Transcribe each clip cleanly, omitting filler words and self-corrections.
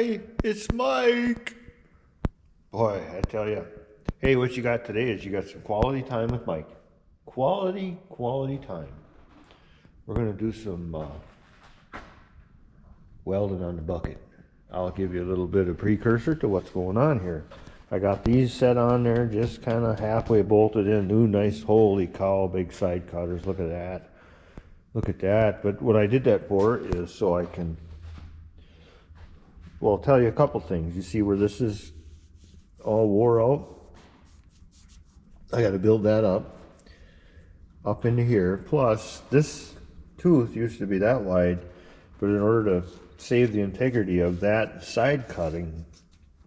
Hi, it's Mike. Boy, I tell you. Hey, what you got today is you got some quality time with Mike. Quality time. We're going to do some welding on the bucket. I'll give you a little bit of precursor to what's going on here. I got these set on there, just kind of halfway bolted in. Ooh, nice, holy cow, big side cutters. Look at that. Look at that. But what I did that for is so I can, well, I'll tell you a couple things. You see where this is all wore out? I got to build that up into here. Plus, this tooth used to be that wide, but in order to save the integrity of that side cutting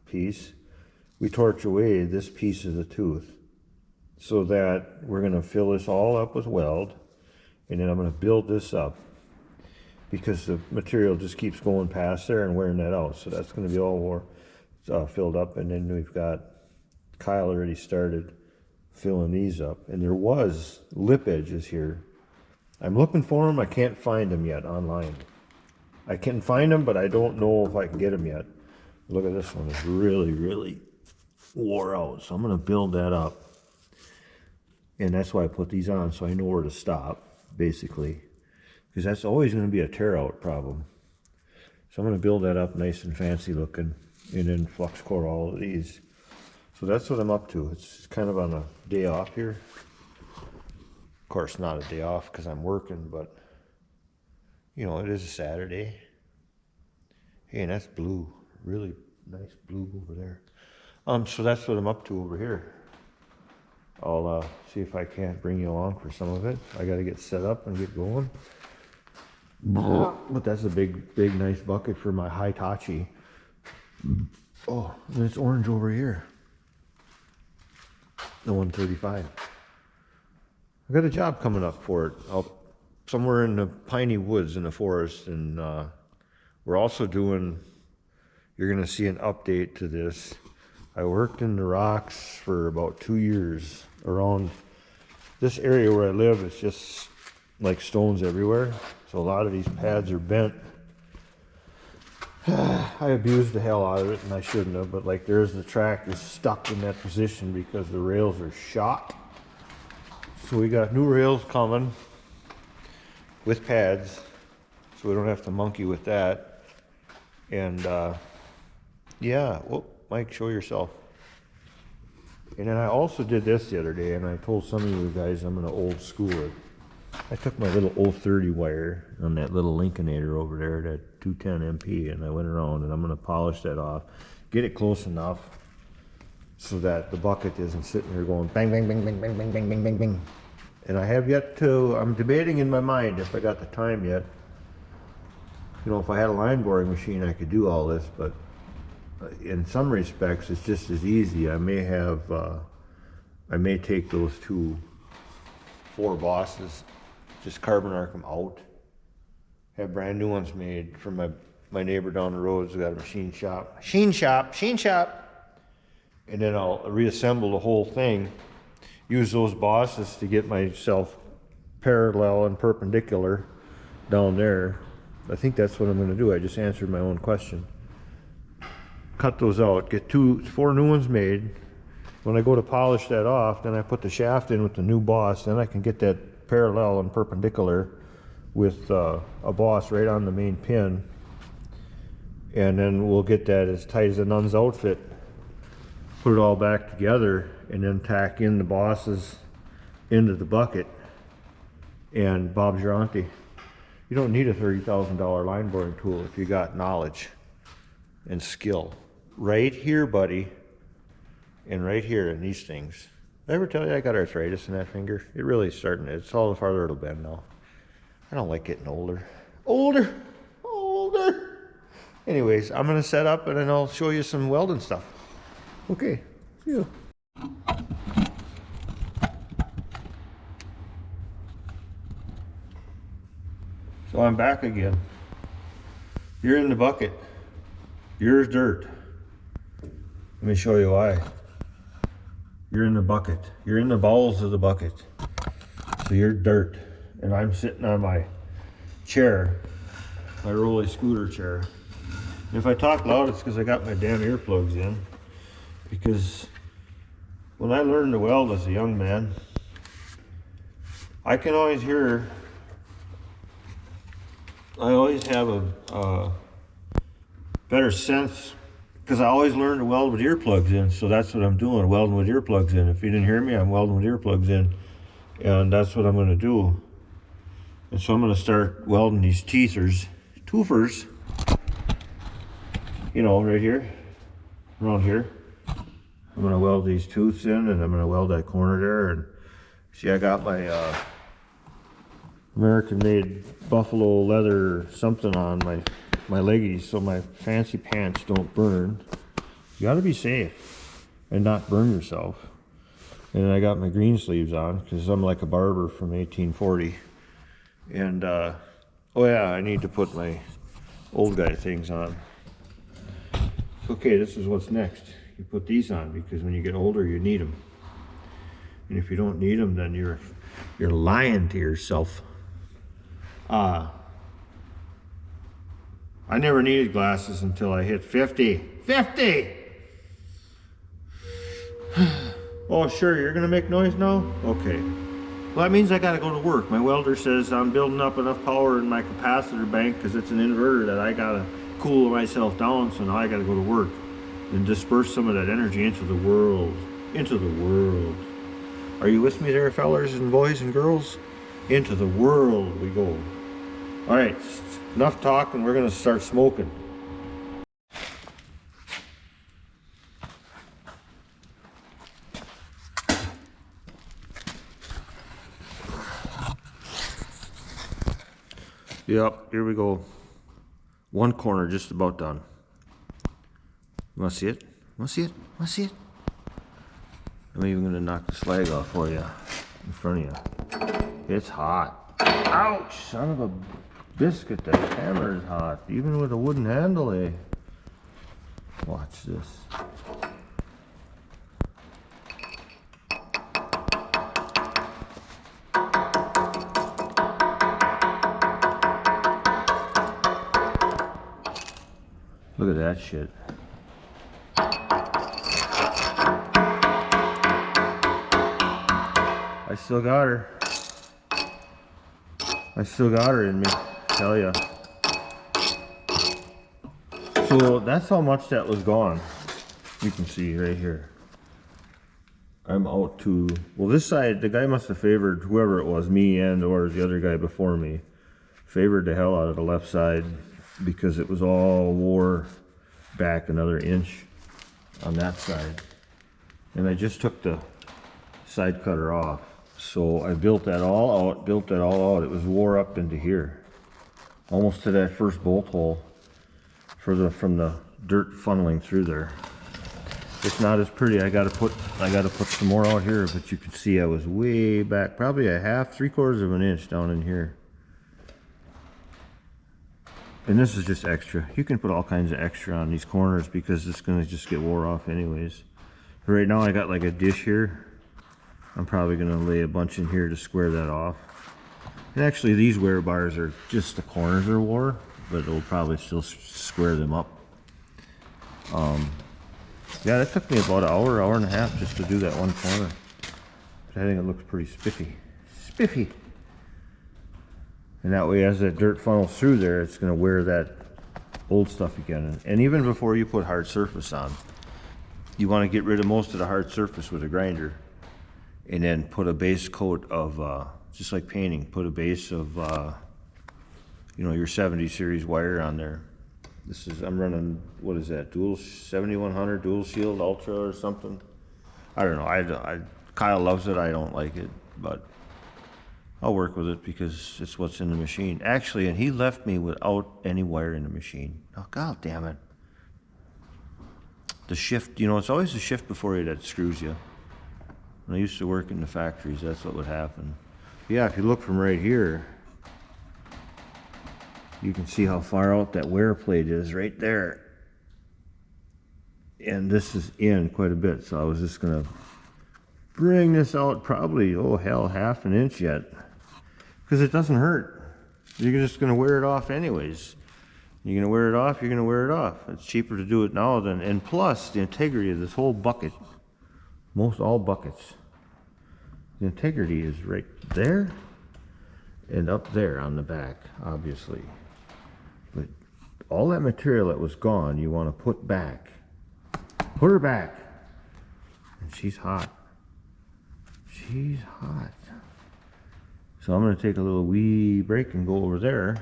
piece, we torch away this piece of the tooth so that we're going to fill this all up with weld, and then I'm going to build this up because the material just keeps going past there and wearing that out. So that's going to be all filled up, and then we've got Kyle already started filling these up, and there was lip edges here. I'm looking for them. I can't find them yet online. I can find them, but I don't know if I can get them yet. Look at this one. It's really wore out. So I'm going to build that up. And that's why I put these on, so I know where to stop, basically. Because that's always going to be a tear out problem. So I'm going to build that up nice and fancy looking, and then flux core all of these. So that's what I'm up to. It's kind of on a day off here. Of course, not a day off because I'm working, but you know, it is a Saturday. Hey, and that's blue. Really nice blue over there. So that's what I'm up to over here. I'll see if I can't bring you along for some of it. I got to get set up and get going. But that's a big, nice bucket for my Hitachi. Oh, and it's orange over here. The 135. I got a job coming up for it. Somewhere in the piney woods in the forest, and we're also doing, you're going to see an update to this. I worked in the rocks for about 2 years around this area where I live. It's just like stones everywhere, so a lot of these pads are bent. I abused the hell out of it, and I shouldn't have, but like there's the track is stuck in that position because the rails are shot. So we got new rails coming with pads, so we don't have to monkey with that. And yeah, well, Mike, show yourself. And then I also did this the other day, and I told some of you guys I'm gonna old school it. I took my little 030 wire on that little Lincolnator over there, that 210 MP, and I went around, and I'm gonna polish that off, get it close enough so that the bucket isn't sitting here going bang, bang, bang, bang, bang, bang, bang, bang, bang, bang. And I have yet to, I'm debating in my mind if I got the time yet. You know, if I had a line boring machine, I could do all this, but in some respects, it's just as easy. I may have, I may take those 4 bosses, just carbon arc them out, have brand new ones made from my neighbor down the road who's got a machine shop. And then I'll reassemble the whole thing, use those bosses to get myself parallel and perpendicular down there. I think that's what I'm going to do. I just answered my own question. Cut those out, get 4 new ones made. When I go to polish that off, then I put the shaft in with the new boss, then I can get that parallel and perpendicular with a boss right on the main pin. And then we'll get that as tight as a nun's outfit. Put it all back together, and then tack in the bosses into the bucket, and Bob's your auntie. You don't need a $30,000 line boring tool if you got knowledge and skill. Right here, buddy, and right here in these things. Did I ever tell you I got arthritis in that finger? It really is starting. It's all the farther it'll bend now. I don't like getting older. Older. Anyways, I'm gonna set up, and then I'll show you some welding stuff. Okay, see you. So I'm back again. You're in the bucket. You're dirt. Let me show you why. You're in the bucket. You're in the bowels of the bucket. So you're dirt. And I'm sitting on my chair, my rolly scooter chair. If I talk loud, it's because I got my damn earplugs in. Because when I learned to weld as a young man, I can always hear, I always have a better sense, because I always learned to weld with earplugs in, so that's what I'm doing, welding with earplugs in. If you didn't hear me, I'm welding with earplugs in, and that's what I'm going to do. And so I'm going to start welding these teethers, toofers, you know, right here, around here. I'm going to weld these tooths in, and I'm going to weld that corner there. And see, I got my American-made buffalo leather something on my leggies, so my fancy pants don't burn. You got to be safe and not burn yourself. And I got my green sleeves on because I'm like a barber from 1840. And oh yeah, I need to put my old guy things on. Okay, this is what's next. You put these on because when you get older, you need them. And if you don't need them, then you're lying to yourself. I never needed glasses until I hit 50. 50! Oh, sure, you're gonna make noise now? Okay. Well, that means I gotta go to work. My welder says I'm building up enough power in my capacitor bank because it's an inverter that I gotta cool myself down, so now I gotta go to work and disperse some of that energy into the world. Into the world. Are you with me there, fellers and boys and girls? Into the world we go. All right, enough talk, and we're gonna start smoking. Yep, here we go. One corner just about done. You wanna see it? Wanna see it? Wanna see it? I'm even gonna knock the slag off for you in front of you. It's hot. Ouch! Son of a biscuit, that hammer is hot. Even with a wooden handle, eh? Watch this. Look at that shit. I still got her. I still got her in me, tell ya. So that's how much that was gone. You can see right here. I'm out to, well, this side, the guy must have favored whoever it was, me and or the other guy before me. Favored the hell out of the left side because it was all wore back another inch on that side. And I just took the side cutter off. So I built that all out, It was wore up into here, almost to that first bolt hole from the dirt funneling through there. It's not as pretty. I gotta put some more out here, but you can see I was way back, probably a half, 3/4 of an inch down in here. And this is just extra. You can put all kinds of extra on these corners because it's gonna just get wore off anyways. Right now I got like a dish here. I'm probably gonna lay a bunch in here to square that off. And actually these wear bars are just the corners are wore, but it'll probably still square them up. Yeah, that took me about an hour and a half just to do that one corner. But I think it looks pretty spiffy. Spiffy! And that way, as that dirt funnels through there, it's gonna wear that old stuff again. And even before you put hard surface on, you wanna get rid of most of the hard surface with a grinder. And then put a base coat of, just like painting, put a base of, you know, your 70 series wire on there. This is, I'm running, what is that, dual 7100 dual shield ultra or something. I don't know, Kyle loves it, I don't like it, but I'll work with it because it's what's in the machine. Actually, and he left me without any wire in the machine. Oh, god damn it. The shift, you know, it's always the shift before you that screws you. When I used to work in the factories, that's what would happen. Yeah, if you look from right here, you can see how far out that wear plate is right there. And this is in quite a bit, so I was just gonna bring this out probably, oh hell, half an inch yet. Because it doesn't hurt. You're just gonna wear it off anyways. You're gonna wear it off, you're gonna wear it off. It's cheaper to do it now than, and plus the integrity of this whole bucket, most all buckets, the integrity is right there and up there on the back, obviously. But all that material that was gone, you want to put back. Put her back. And she's hot. She's hot. So I'm going to take a little wee break and go over there.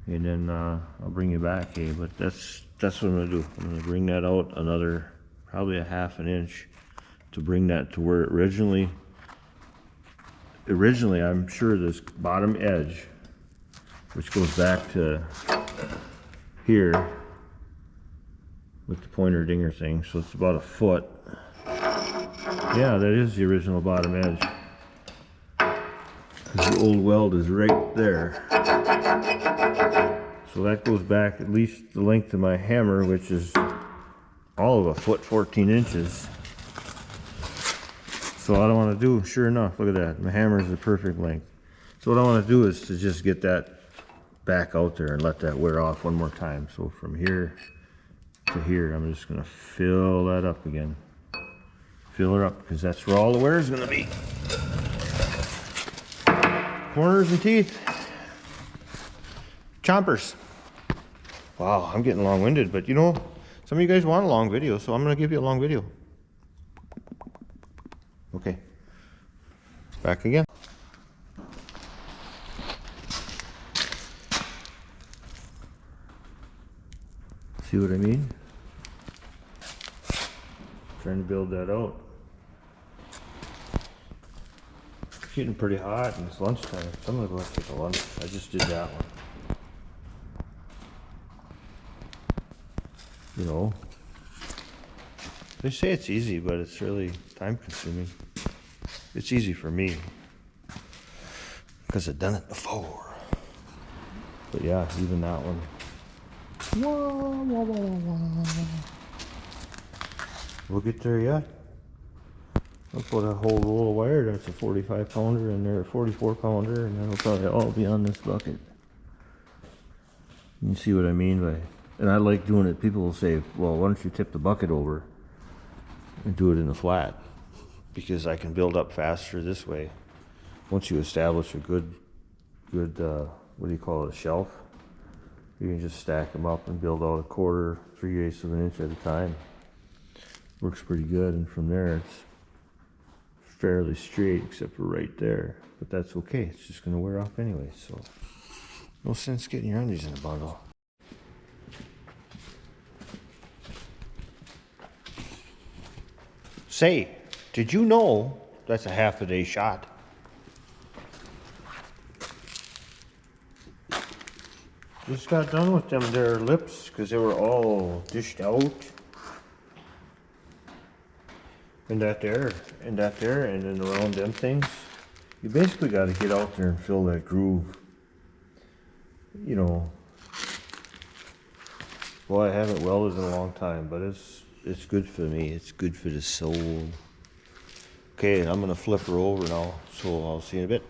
And then I'll bring you back, hey. But that's what I'm going to do. I'm going to bring that out another, probably a ½ an inch to bring that to where originally I'm sure this bottom edge, which goes back to here with the pointer dinger thing, so it's about a foot. Yeah, that is the original bottom edge, because the old weld is right there. So that goes back at least the length of my hammer, which is all of a foot 14 inches. So what I want to do, sure enough, look at that, my hammer is the perfect length. So what I want to do is to just get that back out there and let that wear off one more time. So from here to here, I'm just going to fill that up again. Fill her up, because that's where all the wear is going to be. Corners and teeth. Chompers. Wow, I'm getting long-winded, but you know, some of you guys want a long video, so I'm going to give you a long video. Okay, back again. See what I mean? Trying to build that out. It's getting pretty hot and it's lunchtime, so I'm gonna go take a lunch. I just did that one. You know, they say it's easy, but it's really time consuming. It's easy for me because I've done it before. But yeah, even that one. We'll get there yet. I'll put a whole roll of wire. That's a 45 pounder in there, a 44 pounder, and that'll probably all be on this bucket. You see what I mean by, and I like doing it. People will say, well, why don't you tip the bucket over and do it in the flat? Because I can build up faster this way. Once you establish a good, what do you call it, a shelf, you can just stack them up and build out a 1/4, 3/8 of an inch at a time. Works pretty good, and from there it's fairly straight except for right there. But that's okay, it's just going to wear off anyway, so no sense getting your undies in a bundle. Say, did you know that's a ½ a day shot? Just got done with them there lips because they were all dished out. And that there, and that there, and then around them things. You basically got to get out there and fill that groove. You know, well, I haven't welded in a long time, but it's good for me. It's good for the soul. Okay, I'm gonna flip her over now, so I'll see you in a bit.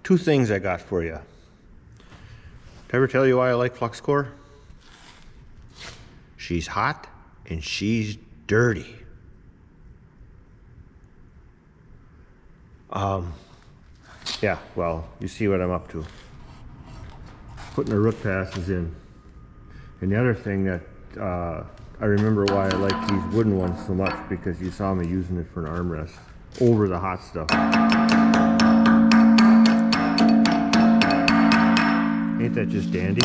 Two things I got for you. Did I ever tell you why I like flux core? She's hot and she's dirty. Yeah, well, you see what I'm up to. Putting the root passes in. And the other thing that I remember why I like these wooden ones so much, because you saw me using it for an armrest over the hot stuff. Ain't that just dandy?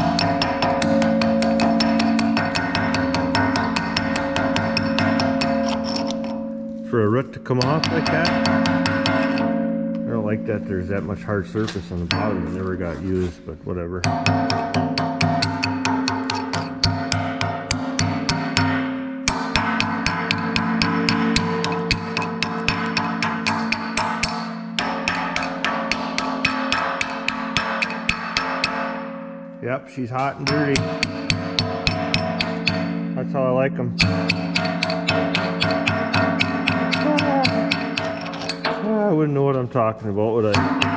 For a root to come off like that, I don't like that there's that much hard surface on the bottom. It never got used, but whatever. Yep, she's hot and dirty. That's how I like them. I wouldn't know what I'm talking about, would I?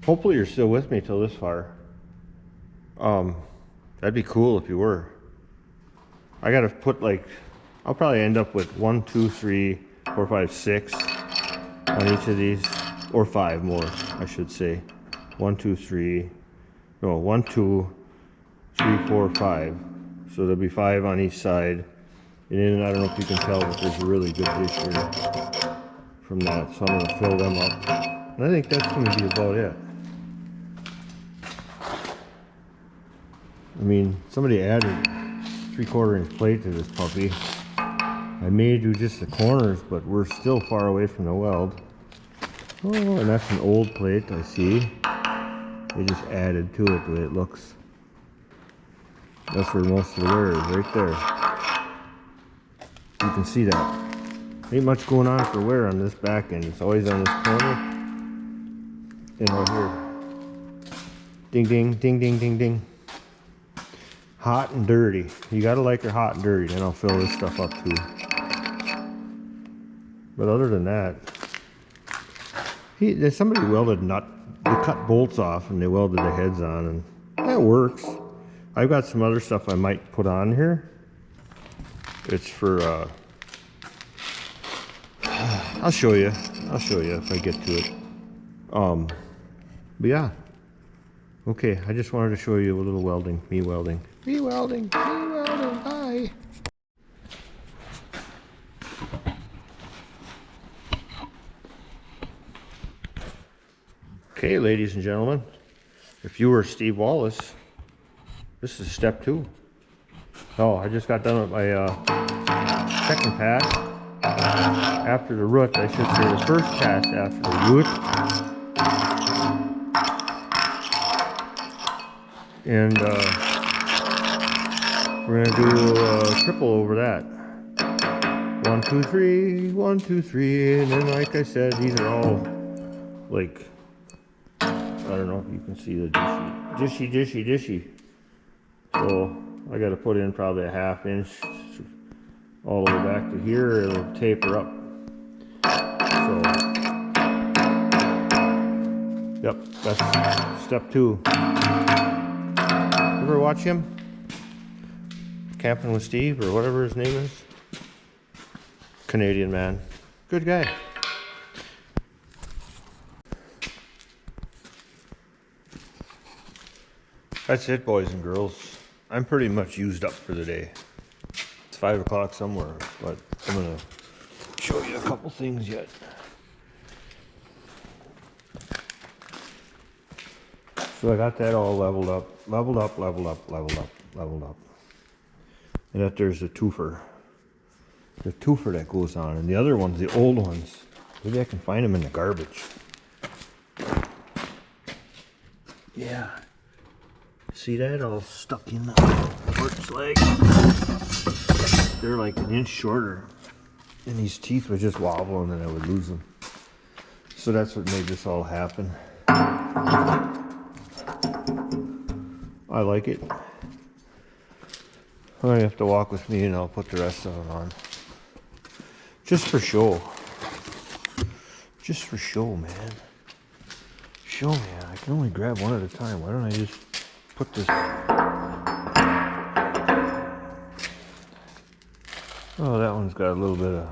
Hopefully you're still with me till this far. That'd be cool if you were. I gotta put like, I'll probably end up with 1, 2, 3, 4, 5, 6 on each of these, or 5 more, I should say. 1, 2, 3, no, 1, 2, 3, 4, 5. So there'll be 5 on each side. And then I don't know if you can tell, but there's a really good dish here from that. So I'm gonna fill them up. And I think that's gonna be about it. I mean, somebody added 3/4 inch plate to this puppy. I may do just the corners, but we're still far away from the weld. Oh, and that's an old plate, I see. They just added to it the way it looks. That's where most of the wear is, right there. You can see that. Ain't much going on for wear on this back end. It's always on this corner. And right here. Ding, ding, ding, ding, ding, ding. Hot and dirty. You gotta like her hot and dirty, then I'll fill this stuff up too. But other than that, somebody welded they cut bolts off and they welded the heads on, and that works. I've got some other stuff I might put on here. It's for, I'll show you if I get to it. But yeah. Okay, I just wanted to show you a little welding, me welding. Me welding, bye. Okay, ladies and gentlemen, if you were Steve Wallace, this is step 2. Oh, I just got done with my second pass. After the root, I should say the first pass after the root. And we're gonna do a triple over that. 1, 2, 3, 1, 2, 3, and then like I said, these are all like, I don't know if you can see the dishy. So I got to put in probably a 1/2 inch all the way back to here. It'll taper up. So, yep, that's step 2. Ever watch him? Camping with Steve or whatever his name is. Canadian man. Good guy. That's it, boys and girls. I'm pretty much used up for the day. It's 5 o'clock somewhere, but I'm gonna show you a couple things yet. So I got that all leveled up. And that there's the twofer. The twofer that goes on. And the other ones, the old ones, maybe I can find them in the garbage. Yeah. See that all stuck in the porch leg? They're like an inch shorter. And these teeth would just wobble and then I would lose them. So that's what made this all happen. I like it. I'm gonna have to walk with me and I'll put the rest of them on. Just for show. Just for show, man. Show, man. I can only grab one at a time. Why don't I just put this... Oh, that one's got a little bit of...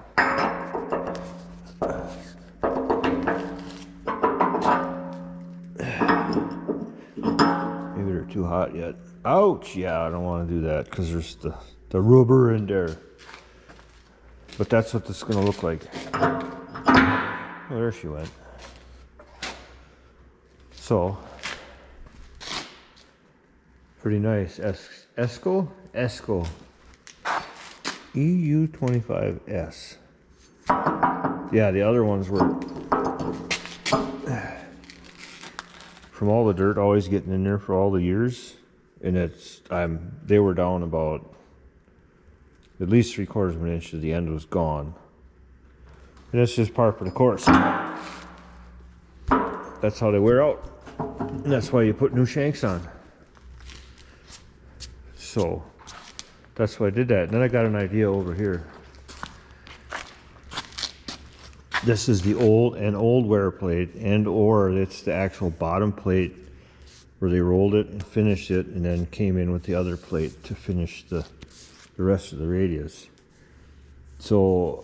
Maybe they're too hot yet. Ouch! Yeah, I don't want to do that because there's the rubber in there. But that's what this is going to look like. Oh, there she went. So, pretty nice. Esco? EU25S. Yeah, the other ones were from all the dirt always getting in there for all the years, and they were down about at least 3/4 of an inch to the end was gone. And that's just par for the course. That's how they wear out. And that's why you put new shanks on. So that's why I did that. And then I got an idea over here. This is the old wear plate, and or it's the actual bottom plate where they rolled it and finished it and then came in with the other plate to finish the rest of the radius. So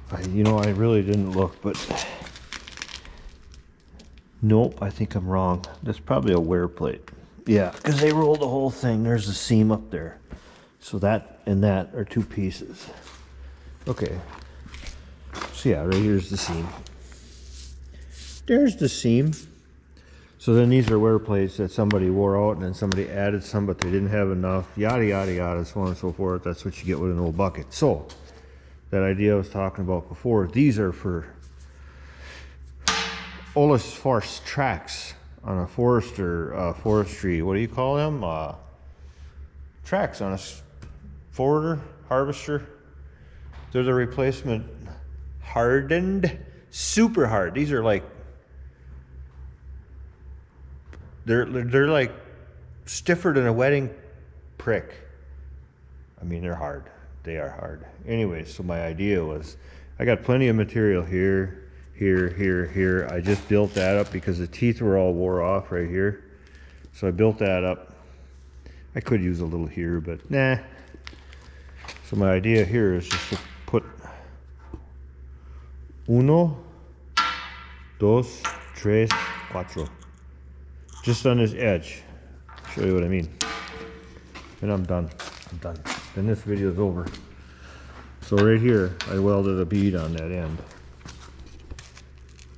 I really didn't look, but nope, I think I'm wrong. That's probably a wear plate. Yeah, because they rolled the whole thing. There's a seam up there. So that and that are two pieces. Okay. So yeah, right here's the seam. There's the seam. So then these are wear plates that somebody wore out and then somebody added some, but they didn't have enough. Yada, yada, yada, so on and so forth. That's what you get with an old bucket. So that idea I was talking about before, these are for Ola's forest tracks on a forestry, what do you call them? Tracks on a forwarder, harvester. They're the replacement hardened, super hard. These are like, they're like stiffer than a wedding prick. I mean, they're hard. They are hard. Anyway, so my idea was, I got plenty of material here. I just built that up because the teeth were all wore off right here. So I built that up. I could use a little here, but nah. So my idea here is just to put 1, 2, 3, 4. Just on this edge. Show you what I mean. And I'm done. Then this video is over. So right here, I welded a bead on that end.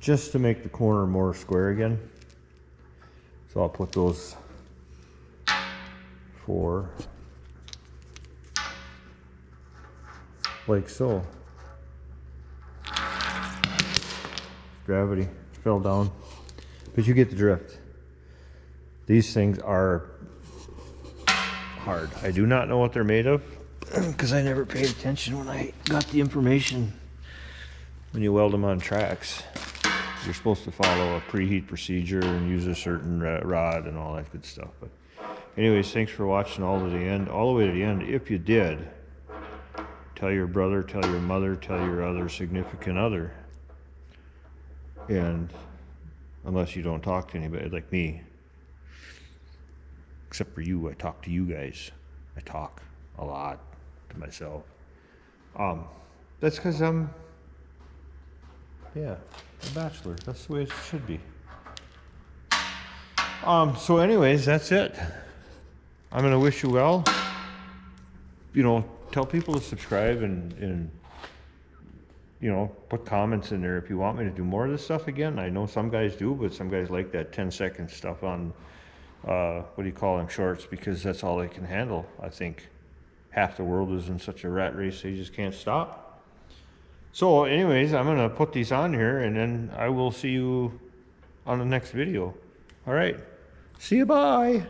Just to make the corner more square again. So I'll put those 4 like so. Gravity fell down, but you get the drift. These things are hard. I do not know what they're made of because I never paid attention when I got the information. When you weld them on tracks, you're supposed to follow a preheat procedure and use a certain rod and all that good stuff. But anyways, thanks for watching all the way to the end. If you did, tell your brother, tell your mother, tell your other significant other. And unless you don't talk to anybody like me, except for you, I talk to you guys. I talk a lot to myself. That's because I'm a bachelor. That's the way it should be. So anyways, that's it. I'm gonna wish you well. You know, tell people to subscribe and you know, put comments in there if you want me to do more of this stuff again. I know some guys do, but some guys like that 10-second stuff on, what do you call them, shorts, because that's all they can handle. I think half the world is in such a rat race, they just can't stop. So anyways, I'm gonna put these on here, and then I will see you on the next video. All right, see you, bye.